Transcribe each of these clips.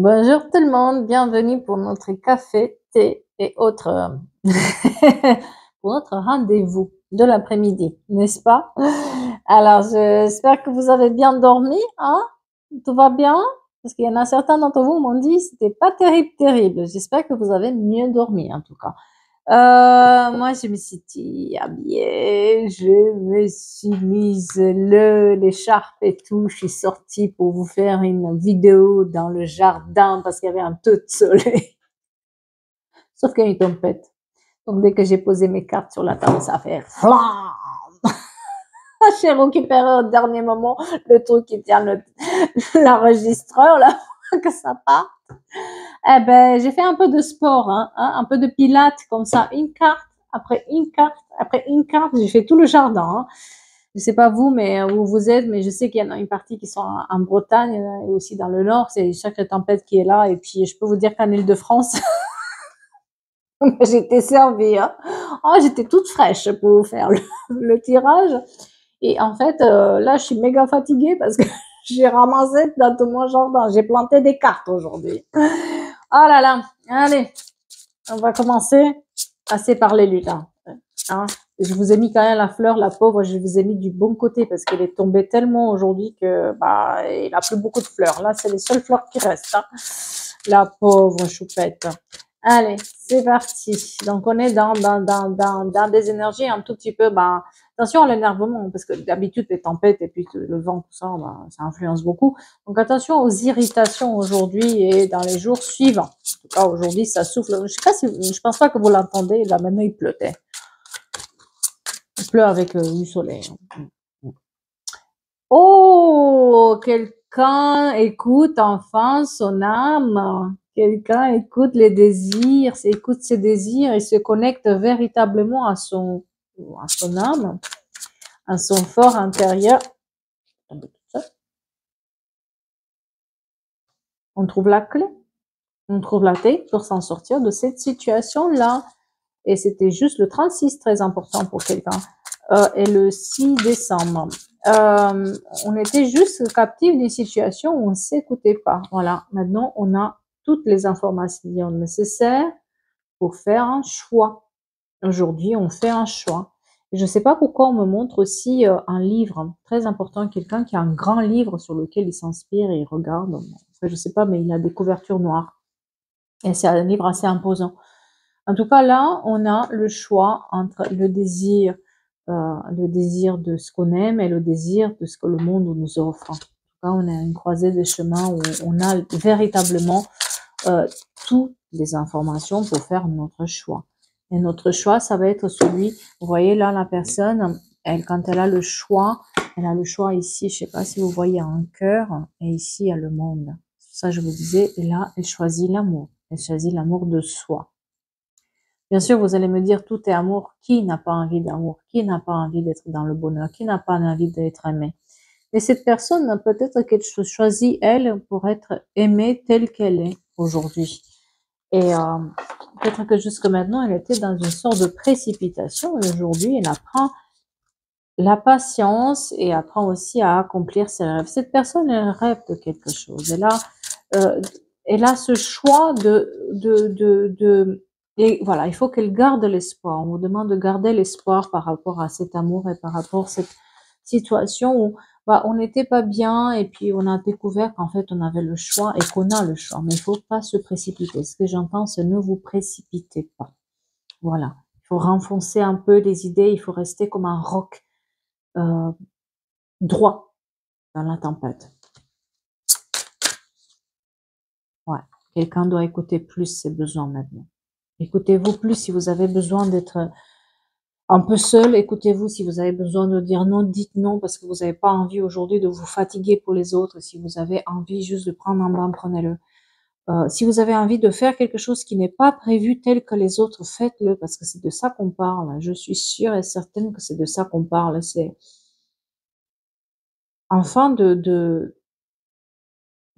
Bonjour tout le monde, bienvenue pour notre café, thé et autres pour notre rendez-vous de l'après-midi, n'est-ce pas? Alors, j'espère que vous avez bien dormi, hein? Tout va bien? Parce qu'il y en a certains d'entre vous m'ont dit c'était pas terrible, terrible. J'espère que vous avez mieux dormi en tout cas. Moi, je me suis dit, habillée, je me suis mise l'écharpe et tout. Je suis sortie pour vous faire une vidéo dans le jardin parce qu'il y avait un peu de soleil. Sauf qu'il y a une tempête. Donc, dès que j'ai posé mes cartes sur la table, ça a fait flam. J'ai récupéré au dernier moment le truc qui tient l'enregistreur là, que ça part. Eh ben, j'ai fait un peu de sport, un peu de pilates comme ça, une carte après une carte après une carte. J'ai fait tout le jardin. Hein. Je sais pas vous, mais où vous êtes, mais je sais qu'il y en a une partie qui sont en Bretagne et aussi dans le Nord. C'est chaque tempête qui est là. Et puis, je peux vous dire qu'en Île-de-France, j'étais servie. Hein. Oh, j'étais toute fraîche pour faire le tirage. Et en fait, là, je suis méga fatiguée parce que j'ai ramassé dans tout mon jardin. J'ai planté des cartes aujourd'hui. Oh là là, allez, on va commencer. Assez parlé, Luna. Hein. Je vous ai mis quand même la fleur, la pauvre, je vous ai mis du bon côté parce qu'elle est tombée tellement aujourd'hui que bah il a plus beaucoup de fleurs. Là, c'est les seules fleurs qui restent. Hein. La pauvre choupette. Allez, c'est parti. Donc on est dans des énergies un tout petit peu. Bah, attention à l'énervement parce que d'habitude les tempêtes et puis le vent tout ça, bah, ça influence beaucoup. Donc attention aux irritations aujourd'hui et dans les jours suivants. En tout cas aujourd'hui ça souffle. Je sais pas si, je pense pas que vous l'entendez. Là maintenant il pleutait. Il pleut avec du soleil. Oh, quelqu'un écoute enfin son âme. Quelqu'un écoute les désirs, écoute ses désirs et se connecte véritablement à son âme, à son fort intérieur. On trouve la clé, on trouve la clé pour s'en sortir de cette situation-là. Et c'était juste le 36, très important pour quelqu'un. Et le 6 décembre. On était juste captifs d'une situation où on ne s'écoutait pas. Voilà. Maintenant, on a toutes les informations nécessaires pour faire un choix. Aujourd'hui, on fait un choix. Je ne sais pas pourquoi on me montre aussi un livre très important, quelqu'un qui a un grand livre sur lequel il s'inspire et il regarde. Enfin, je ne sais pas, mais il a des couvertures noires. Et c'est un livre assez imposant. En tout cas, là, on a le choix entre le désir de ce qu'on aime et le désir de ce que le monde nous offre. En tout cas, on a une croisée des chemins où on a véritablement toutes les informations pour faire notre choix. Et notre choix, ça va être celui, vous voyez là, la personne, elle, quand elle a le choix ici, je sais pas si vous voyez un cœur, et ici, il y a le monde. Ça, je vous disais, et là, elle choisit l'amour. Elle choisit l'amour de soi. Bien sûr, vous allez me dire, tout est amour. Qui n'a pas envie d'amour? Qui n'a pas envie d'être dans le bonheur? Qui n'a pas envie d'être aimé? Et cette personne, peut-être qu'elle choisit, elle, pour être aimée telle qu'elle est aujourd'hui. Et peut-être que jusque maintenant, elle était dans une sorte de précipitation. Et aujourd'hui, elle apprend la patience et apprend aussi à accomplir ses rêves. Cette personne, elle rêve de quelque chose. Euh, elle a ce choix et voilà, il faut qu'elle garde l'espoir. On vous demande de garder l'espoir par rapport à cet amour et par rapport à cette situation où bah, on n'était pas bien et puis on a découvert qu'en fait on avait le choix et qu'on a le choix. Mais il faut pas se précipiter. Ce que j'entends, c'est ne vous précipitez pas. Voilà. Il faut renfoncer un peu les idées. Il faut rester comme un roc euh, droit dans la tempête. Ouais. Quelqu'un doit écouter plus ses besoins maintenant. Écoutez-vous plus si vous avez besoin d'être un peu seul. Écoutez-vous si vous avez besoin de dire non, dites non parce que vous n'avez pas envie aujourd'hui de vous fatiguer pour les autres. Si vous avez envie juste de prendre un bain, prenez-le. Si vous avez envie de faire quelque chose qui n'est pas prévu tel que les autres, faites-le parce que c'est de ça qu'on parle. Je suis sûre et certaine que c'est de ça qu'on parle. C'est enfin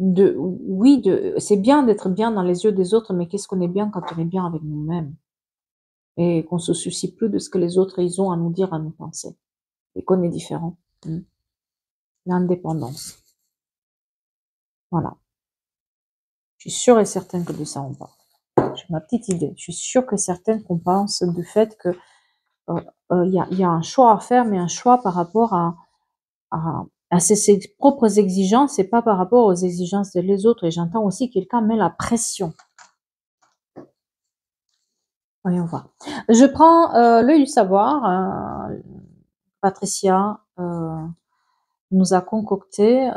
oui, c'est bien d'être bien dans les yeux des autres, mais qu'est-ce qu'on est bien quand on est bien avec nous-mêmes et qu'on se soucie plus de ce que les autres ils ont à nous dire, à nous penser et qu'on est différent. L'indépendance. Voilà. Je suis sûre et certaine que de ça on parle. J'ai ma petite idée. Je suis sûre que certaines qu'on pense du fait que il y a un choix à faire, mais un choix par rapport à ses propres exigences et pas par rapport aux exigences des autres. Et j'entends aussi que quelqu'un met la pression. Voyons voir. Je prends l'œil du savoir. Patricia nous a concocté.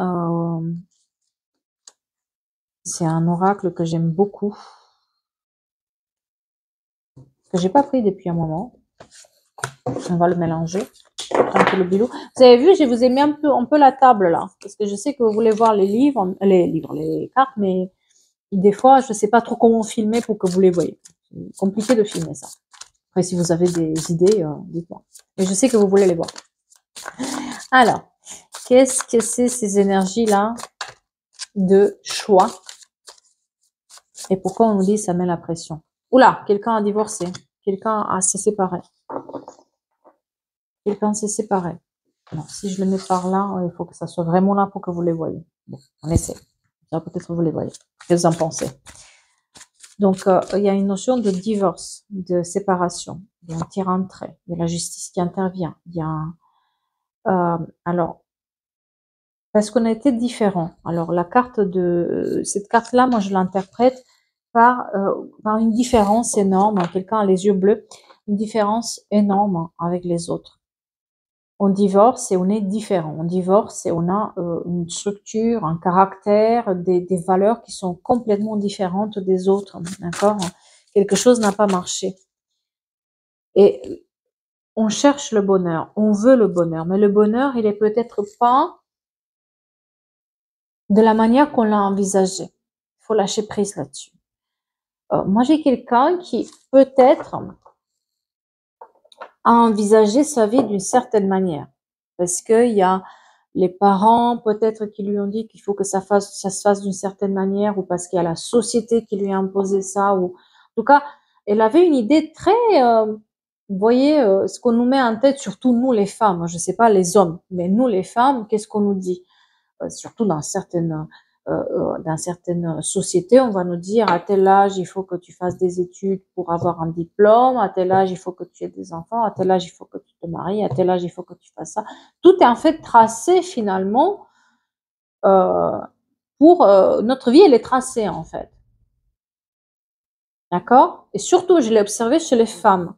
C'est un oracle que j'aime beaucoup, que j'ai pas pris depuis un moment. On va le mélanger. Un peu le bilou. Vous avez vu, je vous ai mis un peu la table là, parce que je sais que vous voulez voir les cartes, mais des fois, je sais pas trop comment filmer pour que vous les voyez. C'est compliqué de filmer ça. Après, si vous avez des idées, dites-moi. Mais je sais que vous voulez les voir. Alors, qu'est-ce que c'est ces énergies-là de choix? Et pourquoi on nous dit ça met la pression? Oula, quelqu'un a divorcé. Quelqu'un s'est séparé. Quelqu'un s'est séparé. Alors, si je le mets par là, il faut que ça soit vraiment là pour que vous les voyez. Bon, on essaie. Peut-être vous les voyez. Qu'est-ce que vous en pensez? Donc, il y a une notion de divorce, de séparation. Il y a un tir en trait. Il y a la justice qui intervient. Il y a alors, parce qu'on a été différents. Alors, la carte cette carte-là, moi, je l'interprète par une différence énorme. Quelqu'un a les yeux bleus. Une différence énorme avec les autres. On divorce et on est différent. On divorce et on a une structure, un caractère, des valeurs qui sont complètement différentes des autres. D'accord? Quelque chose n'a pas marché. Et on cherche le bonheur, on veut le bonheur, mais le bonheur, il est peut-être pas de la manière qu'on l'a envisagé. Il faut lâcher prise là-dessus. Moi, j'ai quelqu'un qui peut-être a envisagé sa vie d'une certaine manière. Parce qu'il y a les parents peut-être qui lui ont dit qu'il faut que ça se fasse d'une certaine manière, ou parce qu'il y a la société qui lui a imposé ça, ou en tout cas, elle avait une idée très, vous voyez, ce qu'on nous met en tête, surtout nous les femmes, je sais pas les hommes, mais nous les femmes, qu'est-ce qu'on nous dit? Surtout dans certaines sociétés, on va nous dire à tel âge il faut que tu fasses des études pour avoir un diplôme, à tel âge il faut que tu aies des enfants, à tel âge il faut que tu te maries, à tel âge il faut que tu fasses ça. Tout est en fait tracé finalement pour notre vie, elle est tracée en fait. D'accord? Et surtout, je l'ai observé chez les femmes.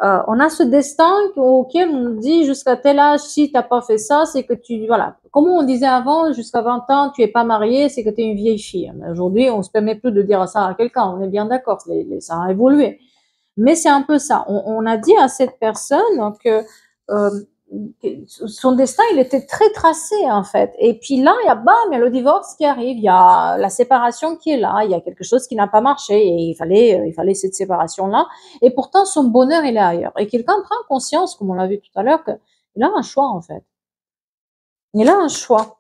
On a ce destin auquel on nous dit jusqu'à tel âge, si t'as pas fait ça, c'est que tu, voilà. Comme on disait avant, jusqu'à 20 ans, tu es pas marié, c'est que tu es une vieille fille. Mais aujourd'hui, on se permet plus de dire ça à quelqu'un, on est bien d'accord, ça a évolué. Mais c'est un peu ça. On a dit à cette personne que son destin, il était très tracé en fait. Et puis là, il y a le divorce qui arrive, il y a la séparation qui est là, il y a quelque chose qui n'a pas marché et il fallait cette séparation-là. Et pourtant, son bonheur, il est ailleurs. Et quelqu'un prend conscience, comme on l'a vu tout à l'heure, qu'il a un choix en fait. Il a un choix.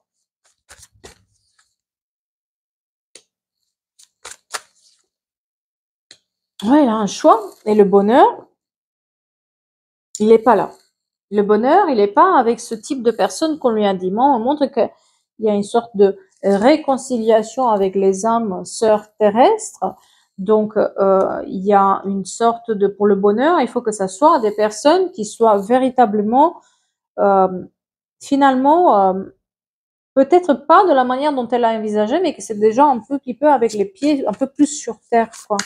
Ouais, il a un choix. Et le bonheur, il n'est pas là. Le bonheur, il n'est pas avec ce type de personne qu'on lui a dit. Moi, on montre qu'il y a une sorte de réconciliation avec les âmes sœurs terrestres. Donc, il y a une sorte de, pour le bonheur, il faut que ça soit des personnes qui soient véritablement, finalement, peut-être pas de la manière dont elle a envisagé, mais que c'est des gens un petit peu avec les pieds un peu plus sur terre, quoi.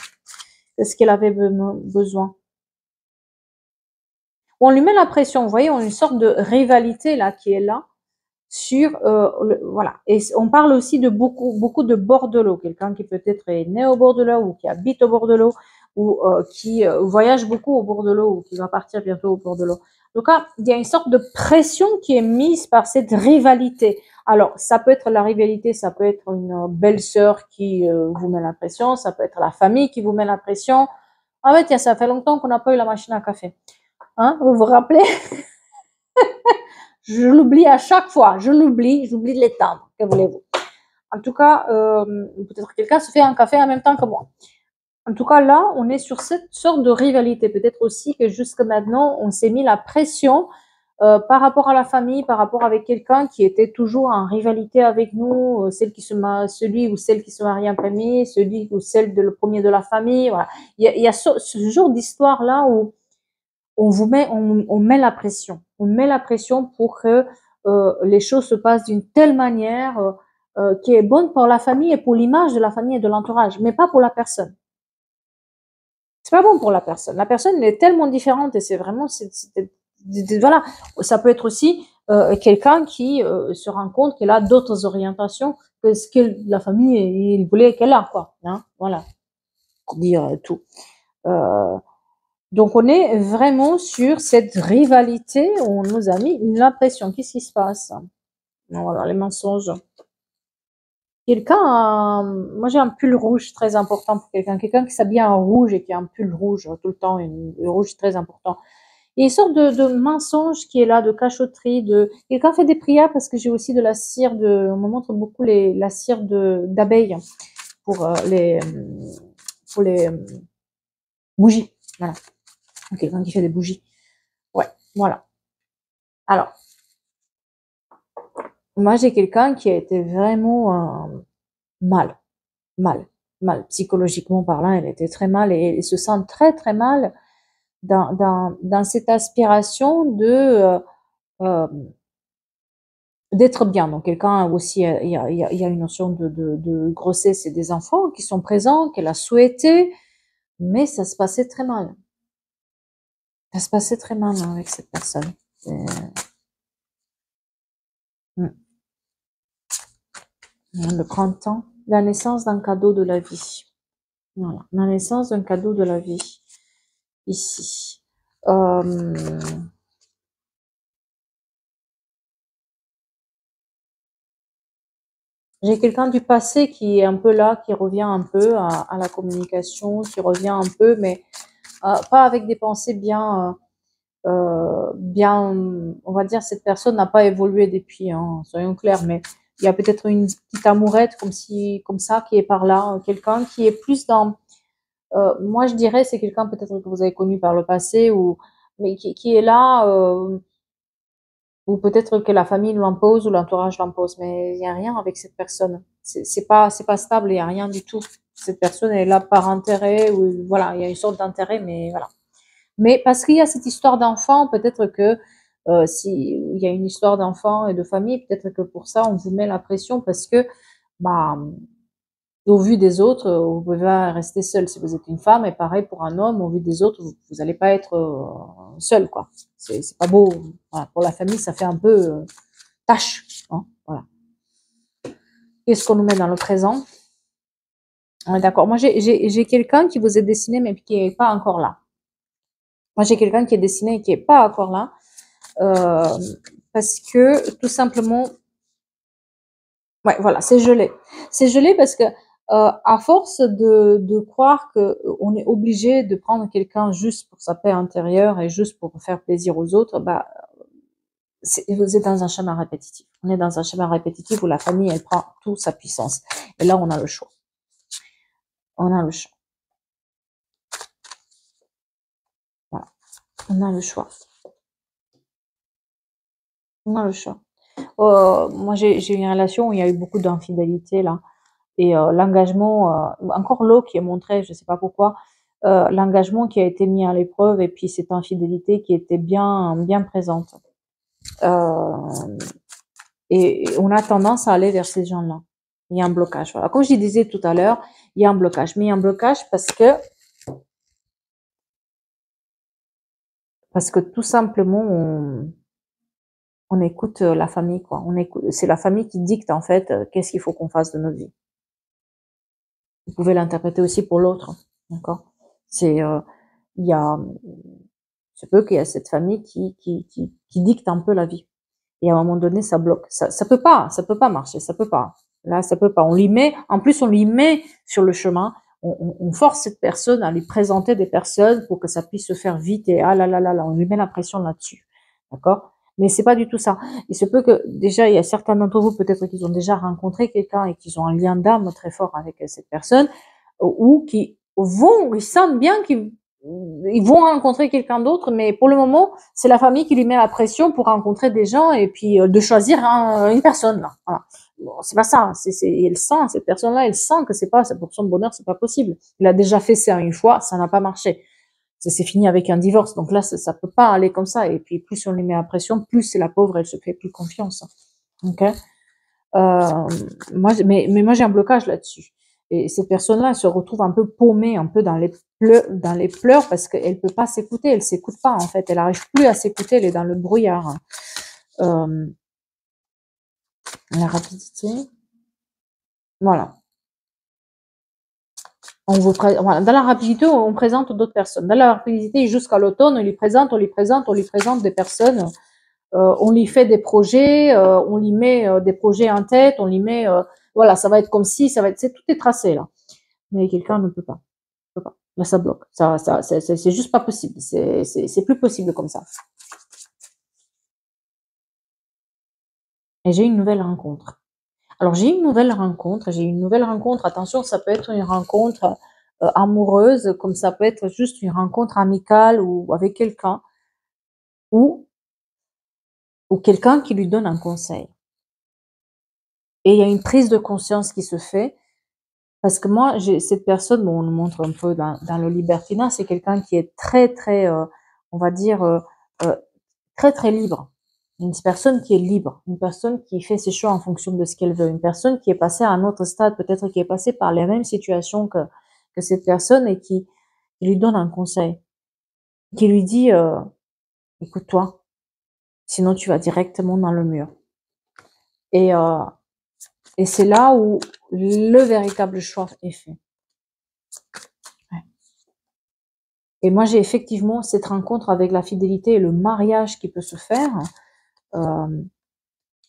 C'est ce qu'elle avait besoin. On lui met la pression, vous voyez, on a une sorte de rivalité là qui est là sur voilà. Et on parle aussi de beaucoup de bord de l'eau, quelqu'un qui peut-être est né au bord de l'eau ou qui habite au bord de l'eau ou qui voyage beaucoup au bord de l'eau ou qui va partir bientôt au bord de l'eau. Donc là, il y a une sorte de pression qui est mise par cette rivalité. Alors, ça peut être la rivalité, ça peut être une belle-sœur qui vous met la pression, ça peut être la famille qui vous met la pression. En fait, ça fait longtemps qu'on n'a pas eu la machine à café. Hein, vous vous rappelez? Je l'oublie à chaque fois. J'oublie de l'éteindre. Que voulez-vous? En tout cas, peut-être quelqu'un se fait un café en même temps que moi. En tout cas, là, on est sur cette sorte de rivalité. Peut-être aussi que jusque maintenant, on s'est mis la pression par rapport à la famille, par rapport avec quelqu'un qui était toujours en rivalité avec nous, celui ou celle qui se marie en premier, celui ou celle le premier de la famille. Voilà. Il y a ce genre d'histoire là où on met la pression. On met la pression pour que les choses se passent d'une telle manière qui est bonne pour la famille et pour l'image de la famille et de l'entourage, mais pas pour la personne. C'est pas bon pour la personne. La personne elle est tellement différente et c'est vraiment, voilà. Ça peut être aussi quelqu'un qui se rend compte qu'elle a d'autres orientations que ce que la famille il voulait qu'elle a, quoi. Hein, voilà, pour dire tout. Donc on est vraiment sur cette rivalité où on nous a mis l'impression. Qu'est-ce qui se passe? Voilà, les mensonges. Moi j'ai un pull rouge très important pour quelqu'un qui s'habille en rouge et qui a un pull rouge tout le temps, le rouge très important. Il y a une sorte de mensonge qui est là, de cachotterie, quelqu'un fait des prières parce que j'ai aussi de la cire on me montre beaucoup la cire d'abeille pour les bougies. Voilà. Quelqu'un qui fait des bougies. Ouais, voilà. Alors, moi j'ai quelqu'un qui a été vraiment mal, psychologiquement parlant, elle était très mal et elle se sent très très mal dans cette aspiration d'être bien. Donc quelqu'un aussi, il y a une notion de grossesse et des enfants qui sont présents, qu'elle a souhaité, mais ça se passait très mal. Ça se passait très mal avec cette personne. Le printemps, la naissance d'un cadeau de la vie. Voilà, la naissance d'un cadeau de la vie. Ici. J'ai quelqu'un du passé qui est un peu là, qui revient un peu à la communication, qui revient un peu, mais pas avec des pensées bien, on va dire, cette personne n'a pas évolué depuis, hein, soyons clairs, mais il y a peut-être une petite amourette comme ça qui est par là, quelqu'un qui est plus dans, moi je dirais, c'est quelqu'un peut-être que vous avez connu par le passé mais qui est là. Ou peut-être que la famille l'impose ou l'entourage l'impose, mais il n'y a rien avec cette personne. C'est pas stable, il n'y a rien du tout. Cette personne est là par intérêt, ou voilà, il y a une sorte d'intérêt, mais voilà. Mais parce qu'il y a cette histoire d'enfant, peut-être que si il y a une histoire d'enfant et de famille, peut-être que pour ça on vous met la pression parce que bah au vu des autres, vous pouvez pas rester seul si vous êtes une femme, et pareil pour un homme, au vu des autres, vous allez pas être seul, quoi. C'est pas beau. Voilà. Pour la famille, ça fait un peu tâche. Hein, voilà. Qu'est-ce qu'on nous met dans le présent? D'accord. Moi, j'ai quelqu'un qui vous est dessiné, mais qui est pas encore là. Moi, j'ai quelqu'un qui est dessiné et qui est pas encore là, parce que tout simplement, ouais, voilà, c'est gelé. C'est gelé parce que à force de croire que on est obligé de prendre quelqu'un juste pour sa paix intérieure et juste pour faire plaisir aux autres, bah vous êtes dans un schéma répétitif. On est dans un schéma répétitif où la famille elle prend toute sa puissance. Et là on a le choix. On a le choix. Voilà. On a le choix. On a le choix. Moi j'ai eu une relation où il y a eu beaucoup d'infidélité là. Et l'engagement, encore l'eau qui est montré, je ne sais pas pourquoi, l'engagement qui a été mis à l'épreuve et puis cette infidélité qui était bien, bien présente. Et on a tendance à aller vers ces gens-là. Il y a un blocage. Voilà. Comme je disais tout à l'heure, il y a un blocage. Mais il y a un blocage parce que tout simplement, on écoute la famille, quoi. C'est la famille qui dicte, en fait, qu'est-ce qu'il faut qu'on fasse de notre vie. Vous pouvez l'interpréter aussi pour l'autre, d'accord? Il y a, c'est peu qu'il y a cette famille qui dicte un peu la vie. Et à un moment donné, ça bloque. Ça peut pas marcher, ça peut pas. Là, ça peut pas. En plus, on lui met sur le chemin. On force cette personne à lui présenter des personnes pour que ça puisse se faire vite et ah là là là là, on lui met la pression là-dessus, d'accord? Mais c'est pas du tout ça. Il se peut que déjà, il y a certains d'entre vous peut-être qu'ils ont déjà rencontré quelqu'un et qu'ils ont un lien d'âme très fort avec cette personne, ou ils sentent bien qu'ils ils vont rencontrer quelqu'un d'autre, mais pour le moment, c'est la famille qui lui met la pression pour rencontrer des gens et puis de choisir une personne là. Voilà. Bon, c'est pas ça. Elle sent, cette personne-là, elle sent que c'est pas pour son bonheur, c'est pas possible. Il a déjà fait ça une fois, ça n'a pas marché. C'est fini avec un divorce. Donc là, ça peut pas aller comme ça. Et puis plus on lui met la pression, plus c'est la pauvre, elle se fait plus confiance. Ok. Mais moi j'ai un blocage là-dessus. Et cette personne-là, elle se retrouve un peu paumée, un peu dans les pleurs parce qu'elle peut pas s'écouter, elle s'écoute pas en fait, elle arrive plus à s'écouter, elle est dans le brouillard. Euh, la rapidité, voilà. Voilà. Dans la rapidité, on présente d'autres personnes. Dans la rapidité, jusqu'à l'automne, on lui présente des personnes. On lui fait des projets, on lui met des projets en tête, on lui met, voilà, ça va être comme si, tout est tracé là. Mais quelqu'un ne peut pas. Là, ça bloque. C'est juste pas possible. C'est plus possible comme ça. Et j'ai une nouvelle rencontre. Alors, j'ai une nouvelle rencontre. Attention, ça peut être une rencontre amoureuse, comme ça peut être juste une rencontre amicale ou avec quelqu'un, ou, ou quelqu'un qui lui donne un conseil. Et il y a une prise de conscience qui se fait. Parce que moi, cette personne, bon, on nous montre un peu dans le libertinat, c'est quelqu'un qui est très, très, on va dire, euh, très, très libre. Une personne qui est libre, une personne qui fait ses choix en fonction de ce qu'elle veut, une personne qui est passée à un autre stade, peut-être qui est passée par les mêmes situations que cette personne et qui lui donne un conseil, qui lui dit, écoute-toi, sinon tu vas directement dans le mur. Et, euh, et c'est là où le véritable choix est fait. Et moi, j'ai effectivement cette rencontre avec la fidélité et le mariage qui peut se faire,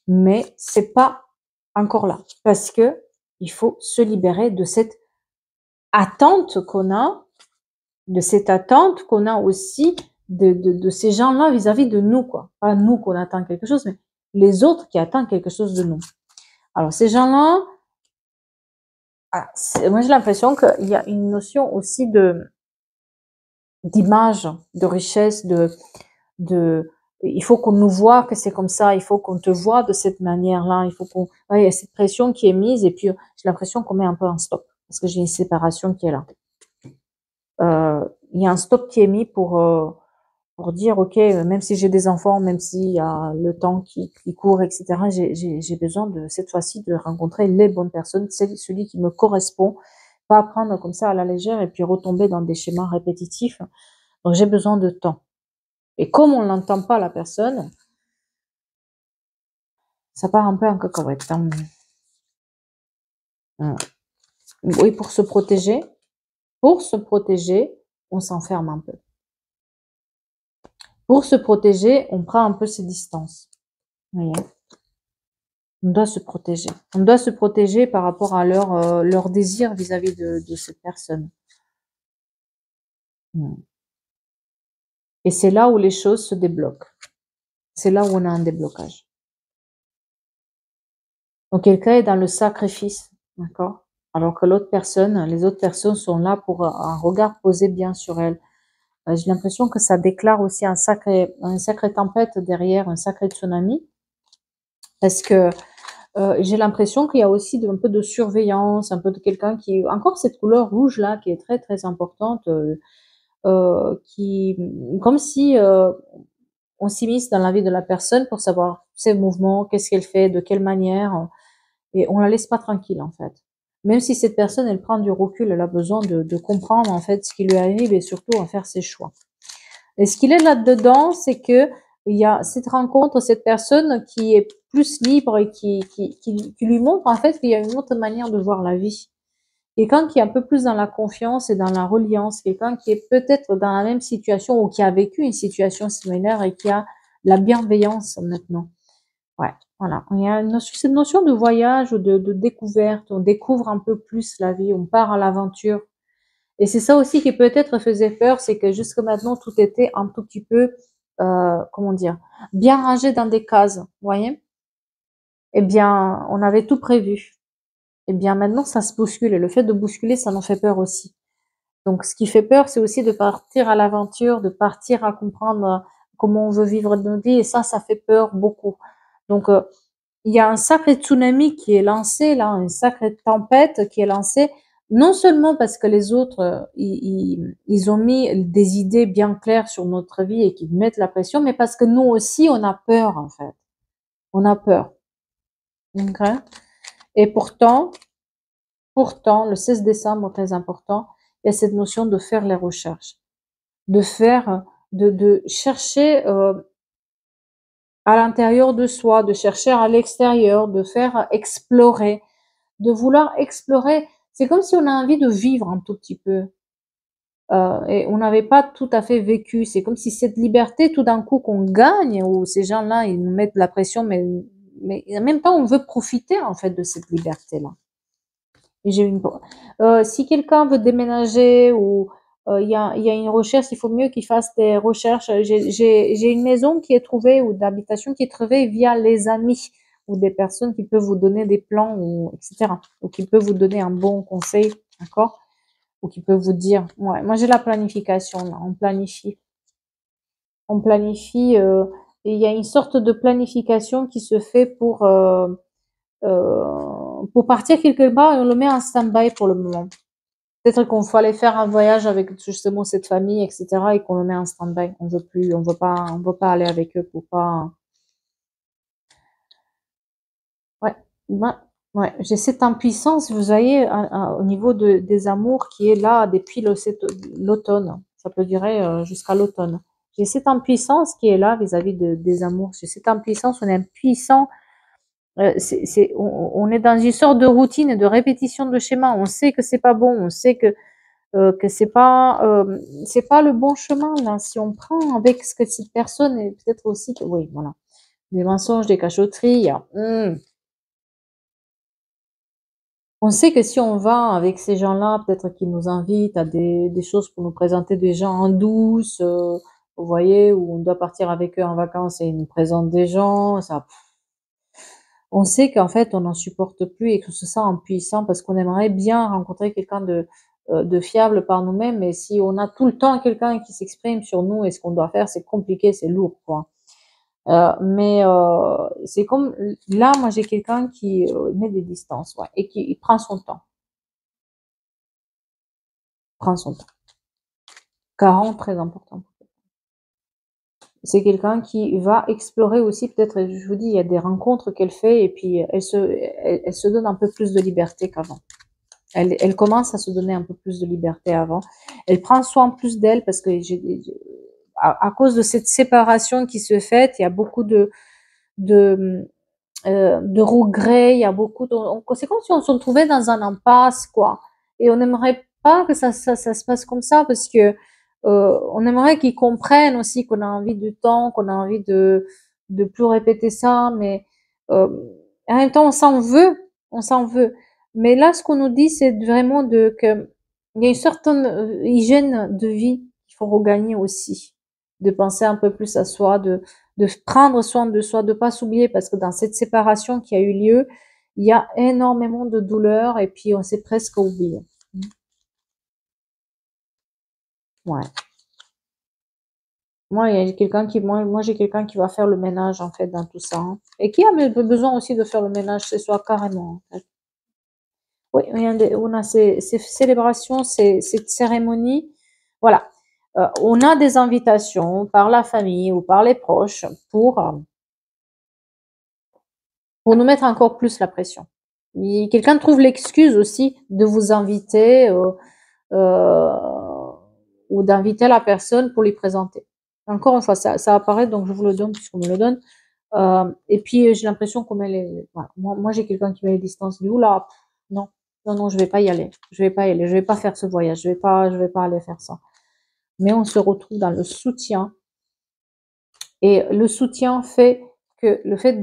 mais c'est pas encore là parce que il faut se libérer de cette attente qu'on a, aussi de ces gens-là vis-à-vis de nous, quoi. Pas nous qu'on attend quelque chose, mais les autres qui attendent quelque chose de nous. Alors ces gens-là, moi j'ai l'impression qu'il y a une notion aussi d'image, de richesse, il faut qu'on nous voit que c'est comme ça, il faut qu'on te voit de cette manière-là, il y a cette pression qui est mise et puis j'ai l'impression qu'on met un peu un stop parce que j'ai une séparation qui est là. Il y a un stop qui est mis pour dire ok, même si j'ai des enfants, même s'il y a le temps qui court, etc. J'ai besoin de cette fois-ci de rencontrer les bonnes personnes, celui qui me correspond, pas prendre comme ça à la légère et puis retomber dans des schémas répétitifs. Donc j'ai besoin de temps. Et comme on n'entend pas la personne, ça part un peu en cacahuète. Oui, pour se protéger, on s'enferme un peu. Pour se protéger, on prend un peu ses distances. Vous voyez, on doit se protéger. On doit se protéger par rapport à leur désir vis-à-vis de cette personne. Et c'est là où les choses se débloquent. C'est là où on a un déblocage. Donc quelqu'un est dans le sacrifice, d'accord? Alors que les autres personnes sont là pour un regard posé bien sur elles. J'ai l'impression que ça déclare aussi une sacrée tempête derrière, un sacré tsunami. Parce que j'ai l'impression qu'il y a aussi un peu de surveillance, un peu de quelqu'un qui... Encore cette couleur rouge là, qui est très très importante, comme si on s'immisce dans la vie de la personne pour savoir ses mouvements, qu'est-ce qu'elle fait, de quelle manière, et on la laisse pas tranquille en fait. Même si cette personne, elle prend du recul, elle a besoin de comprendre en fait ce qui lui arrive et surtout à faire ses choix. Et ce qu'il est là-dedans, c'est que il y a cette rencontre, cette personne qui est plus libre et qui lui montre en fait qu'il y a une autre manière de voir la vie. Quelqu'un qui est un peu plus dans la confiance et dans la reliance, quelqu'un qui est peut-être dans la même situation ou qui a vécu une situation similaire et qui a la bienveillance maintenant. Ouais, voilà. Il y a cette notion de voyage ou de découverte. On découvre un peu plus la vie, on part à l'aventure. Et c'est ça aussi qui peut-être faisait peur, c'est que jusque maintenant, tout était un tout petit peu, comment dire, bien rangé dans des cases, vous voyez? Eh bien, on avait tout prévu. Eh bien, maintenant, ça se bouscule. Et le fait de bousculer, ça m'en fait peur aussi. Donc, ce qui fait peur, c'est aussi de partir à l'aventure, de partir à comprendre comment on veut vivre nos vies. Et ça fait peur beaucoup. Donc, il y a un sacré tsunami qui est lancé là, une sacrée tempête qui est lancée, non seulement parce que les autres, ils ont mis des idées bien claires sur notre vie et qu'ils mettent la pression, mais parce que nous aussi, on a peur, en fait. On a peur. Ok. Et pourtant, le 16 décembre, très important, il y a cette notion de faire les recherches, de faire, de chercher à l'intérieur de soi, de chercher à l'extérieur, de faire explorer, de vouloir explorer. C'est comme si on a envie de vivre un tout petit peu. Et on n'avait pas tout à fait vécu. C'est comme si cette liberté, tout d'un coup, qu'on gagne, où ces gens-là, ils nous mettent la pression, mais en même temps, on veut profiter, en fait, de cette liberté-là. Et j'ai une, si quelqu'un veut déménager ou il y a une recherche, il faut mieux qu'il fasse des recherches. J'ai une maison qui est trouvée ou d'habitation qui est trouvée via les amis ou des personnes qui peuvent vous donner des plans ou etc. Ou qui peuvent vous donner un bon conseil, d'accord? Ou qui peuvent vous dire, ouais, moi j'ai la planification là, on planifie et il y a une sorte de planification qui se fait pour partir quelque part et on le met en stand-by pour le moment. Peut-être qu'on faut aller faire un voyage avec justement cette famille, etc. et qu'on le met en stand-by. On veut plus, on veut pas aller avec eux pour pas. Ouais, ben, ouais. J'ai cette impuissance, vous voyez, au niveau des amours qui est là depuis l'automne. Ça peut durer jusqu'à l'automne. J'ai cette impuissance qui est là vis-à-vis des amours. J'ai cette impuissance, on est impuissant. On est dans une sorte de routine et de répétition de schéma. On sait que c'est pas bon, on sait que c'est pas le bon chemin là. Si on prend avec ce que cette personne est peut-être aussi que oui, voilà, des mensonges, des cachotteries. On sait que si on va avec ces gens-là, peut-être qu'ils nous invitent à des choses pour nous présenter des gens en douce, vous voyez, où on doit partir avec eux en vacances et ils nous présentent des gens, ça, on sait qu'en fait, on n'en supporte plus et que se sent impuissant parce qu'on aimerait bien rencontrer quelqu'un de fiable par nous-mêmes, mais si on a tout le temps quelqu'un qui s'exprime sur nous et ce qu'on doit faire, c'est compliqué, c'est lourd, quoi. Mais c'est comme là, moi j'ai quelqu'un qui met des distances, ouais, et qui il prend son temps, prend son temps. 40, très important. C'est quelqu'un qui va explorer aussi, peut-être, je vous dis, il y a des rencontres qu'elle fait et puis elle se donne un peu plus de liberté qu'avant. Elle commence à se donner un peu plus de liberté avant. Elle prend soin plus d'elle parce que à cause de cette séparation qui se fait, il y a beaucoup de regrets, il y a beaucoup c'est comme si on se retrouvait dans un impasse, quoi. Et on n'aimerait pas que ça se passe comme ça parce que on aimerait qu'ils comprennent aussi qu'on a envie du temps, qu'on a envie de plus répéter ça, mais euh, en même temps on s'en veut. Mais là, ce qu'on nous dit, c'est vraiment que il y a une certaine hygiène de vie qu'il faut regagner aussi, de penser un peu plus à soi, de prendre soin de soi, de pas s'oublier, parce que dans cette séparation qui a eu lieu, il y a énormément de douleur et puis on s'est presque oublié. Ouais. Moi j'ai quelqu'un qui va faire le ménage en fait dans tout ça, hein, et qui a besoin aussi de faire le ménage chez soi carrément. En fait. Oui, on a ces célébrations, ces cérémonies. Voilà. On a des invitations par la famille ou par les proches pour nous mettre encore plus la pression. Quelqu'un trouve l'excuse aussi de vous inviter euh, ou d'inviter la personne pour lui présenter. Encore une fois, ça apparaît, donc je vous le donne puisqu'on me le donne. Et puis j'ai l'impression qu'on met les. Voilà. Moi j'ai quelqu'un qui met les distances. Du là, non, non, non, je vais pas y aller. Je vais pas y aller. Je vais pas faire ce voyage. Je vais pas aller faire ça. Mais on se retrouve dans le soutien. Et le soutien fait que le fait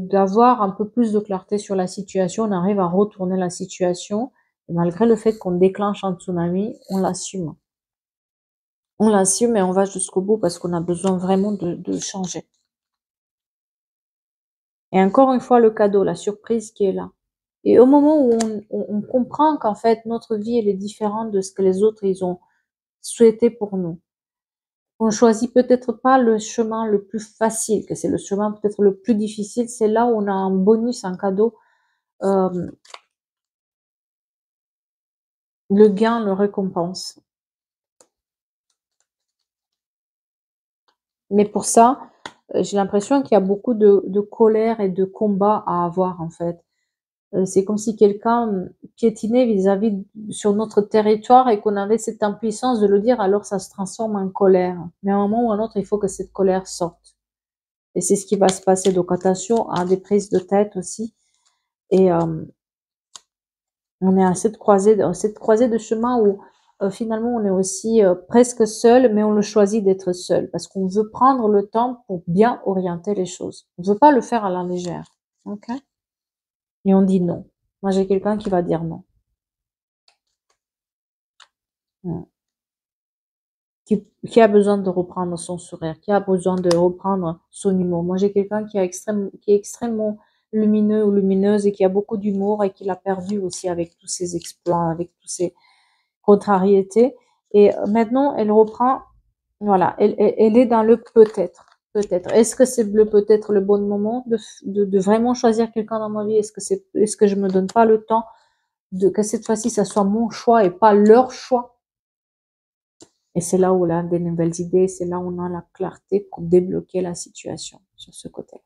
d'avoir un peu plus de clarté sur la situation, on arrive à retourner la situation. Et malgré le fait qu'on déclenche un tsunami, on l'assume. On l'assume et on va jusqu'au bout parce qu'on a besoin vraiment de changer. Et encore une fois, le cadeau, la surprise qui est là. Et au moment où on comprend qu'en fait, notre vie, elle est différente de ce que les autres, ils ont souhaité pour nous. On ne choisit peut-être pas le chemin le plus facile, que c'est le chemin peut-être le plus difficile. C'est là où on a un bonus, un cadeau, le gain, le récompense. Mais pour ça, j'ai l'impression qu'il y a beaucoup de colère et de combat à avoir, en fait. C'est comme si quelqu'un piétinait vis-à-vis sur notre territoire et qu'on avait cette impuissance de le dire, alors ça se transforme en colère. Mais à un moment ou à un autre, il faut que cette colère sorte. Et c'est ce qui va se passer. Donc attention à des prises de tête aussi. Et on est à cette croisée de chemin où finalement on est aussi presque seul, mais on le choisit d'être seul parce qu'on veut prendre le temps pour bien orienter les choses. On ne veut pas le faire à la légère, ok? Et on dit non. Moi j'ai quelqu'un qui va dire non, qui a besoin de reprendre son sourire, qui a besoin de reprendre son humour. Moi j'ai quelqu'un qui est extrêmement lumineux ou lumineuse et qui a beaucoup d'humour et qui l'a perdu aussi avec tous ses exploits, avec tous ses contrariété. Et maintenant, elle reprend, voilà, elle est dans le peut-être. Peut-être. Est-ce que c'est peut-être le bon moment de vraiment choisir quelqu'un dans ma vie? Est-ce que je me donne pas le temps que cette fois-ci, ça soit mon choix et pas leur choix? Et c'est là où on a des nouvelles idées, c'est là où on a la clarté pour débloquer la situation sur ce côté.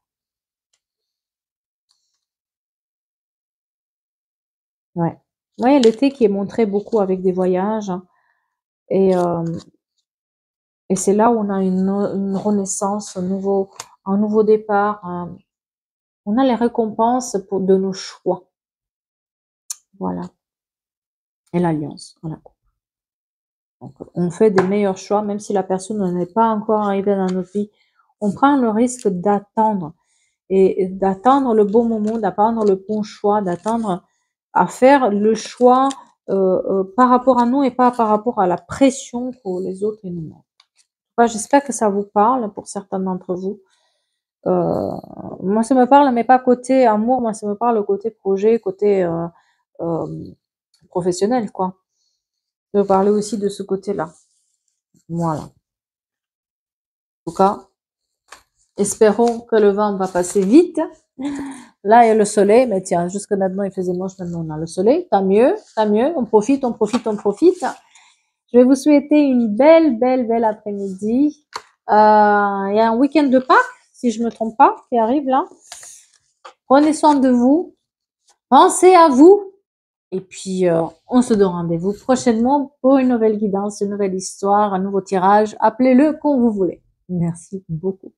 Ouais. Ouais, l'été qui est montré beaucoup avec des voyages, hein, et et c'est là où on a une renaissance, un nouveau départ. On a les récompenses de nos choix. Voilà. Et l'alliance. Voilà. Donc, on fait des meilleurs choix, même si la personne n'est pas encore arrivée dans notre vie. On prend le risque d'attendre et d'attendre le bon moment, d'attendre le bon choix, d'attendre à faire le choix par rapport à nous et pas par rapport à la pression que les autres nous mettent. J'espère que ça vous parle pour certains d'entre vous. Moi, ça me parle, mais pas côté amour, moi, ça me parle côté projet, côté professionnel, quoi. Je veux parler aussi de ce côté-là. Voilà. En tout cas, espérons que le vent va passer vite. Là, il y a le soleil, mais tiens, jusque maintenant, il faisait moche, maintenant, on a le soleil. Tant mieux, tant mieux. On profite, on profite, on profite. Je vais vous souhaiter une belle, belle, belle après-midi. Il y a un week-end de Pâques, si je me trompe pas, qui arrive là. Prenez soin de vous. Pensez à vous. Et puis, on se donne rendez-vous prochainement pour une nouvelle guidance, une nouvelle histoire, un nouveau tirage. Appelez-le quand vous voulez. Merci beaucoup.